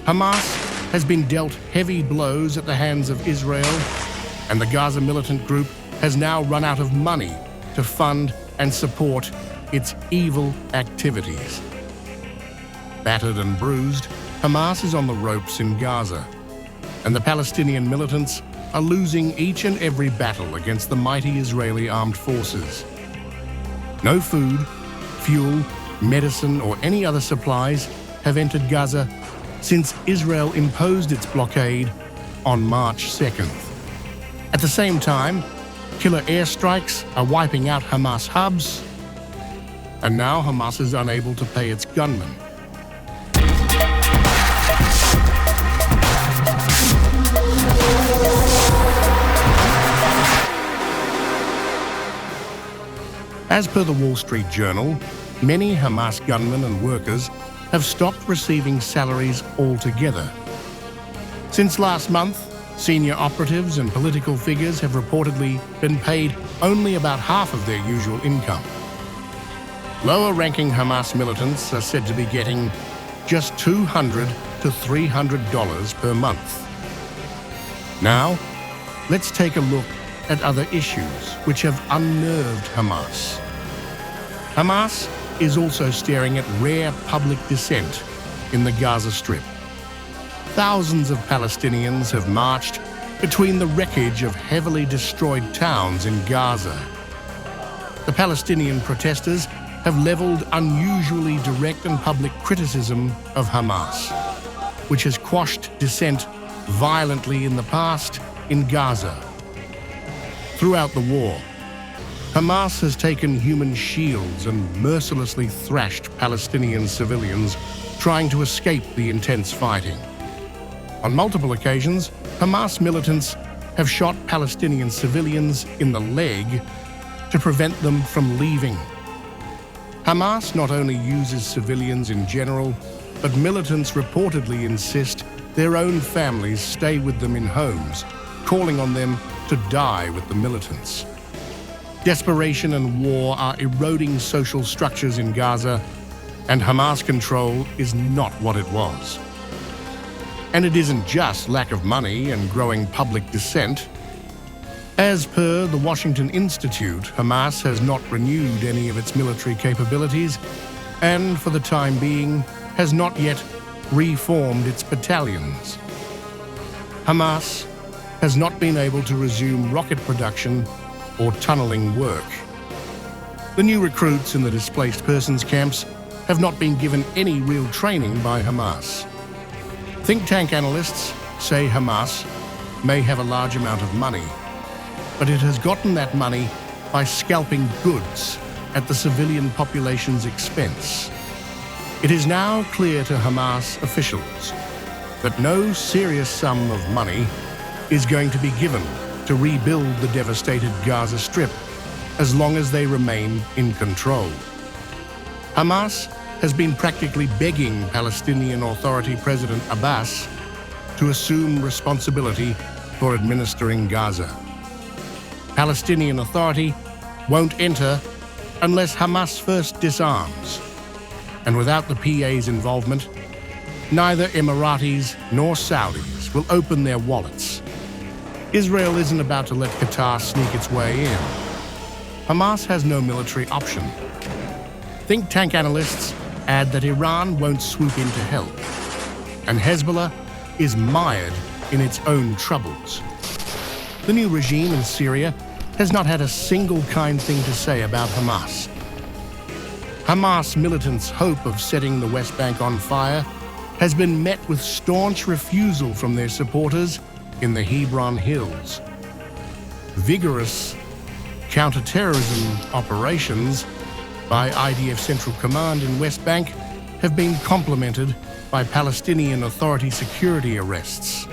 Hamas has been dealt heavy blows at the hands of Israel, and the Gaza militant group has now run out of money to fund and support its evil activities. Battered and bruised, Hamas is on the ropes in Gaza, and the Palestinian militants are losing each and every battle against the mighty Israeli armed forces. No food, fuel, medicine, or any other supplies have entered Gaza since Israel imposed its blockade on March 2nd. At the same time, killer airstrikes are wiping out Hamas hubs, and now Hamas is unable to pay its gunmen. As per the Wall Street Journal, many Hamas gunmen and workers have stopped receiving salaries altogether. Since last month, senior operatives and political figures have reportedly been paid only about half of their usual income. Lower-ranking Hamas militants are said to be getting just $200 to $300 per month. Now, let's take a look at other issues which have unnerved Hamas. Hamas is also staring at rare public dissent in the Gaza Strip. Thousands of Palestinians have marched between the wreckage of heavily destroyed towns in Gaza. The Palestinian protesters have leveled unusually direct and public criticism of Hamas, which has quashed dissent violently in the past in Gaza. Throughout the war, Hamas has taken human shields and mercilessly thrashed Palestinian civilians trying to escape the intense fighting. On multiple occasions, Hamas militants have shot Palestinian civilians in the leg to prevent them from leaving. Hamas not only uses civilians in general, but militants reportedly insist their own families stay with them in homes, calling on them to die with the militants. Desperation and war are eroding social structures in Gaza, and Hamas control is not what it was. And it isn't just lack of money and growing public dissent. As per the Washington Institute, Hamas has not renewed any of its military capabilities and, for the time being, has not yet reformed its battalions. Hamas has not been able to resume rocket production or tunneling work. The new recruits in the displaced persons camps have not been given any real training by Hamas. Think tank analysts say Hamas may have a large amount of money, but it has gotten that money by scalping goods at the civilian population's expense. It is now clear to Hamas officials that no serious sum of money is going to be given to rebuild the devastated Gaza Strip as long as they remain in control. Hamas has been practically begging Palestinian Authority President Abbas to assume responsibility for administering Gaza. Palestinian Authority won't enter unless Hamas first disarms. And without the PA's involvement, neither Emiratis nor Saudis will open their wallets. Israel isn't about to let Qatar sneak its way in. Hamas has no military option. Think tank analysts add that Iran won't swoop in to help, and Hezbollah is mired in its own troubles. The new regime in Syria has not had a single kind thing to say about Hamas. Hamas militants' hope of setting the West Bank on fire has been met with staunch refusal from their supporters in the Hebron Hills. Vigorous counter-terrorism operations by IDF Central Command in West Bank have been complemented by Palestinian Authority security arrests.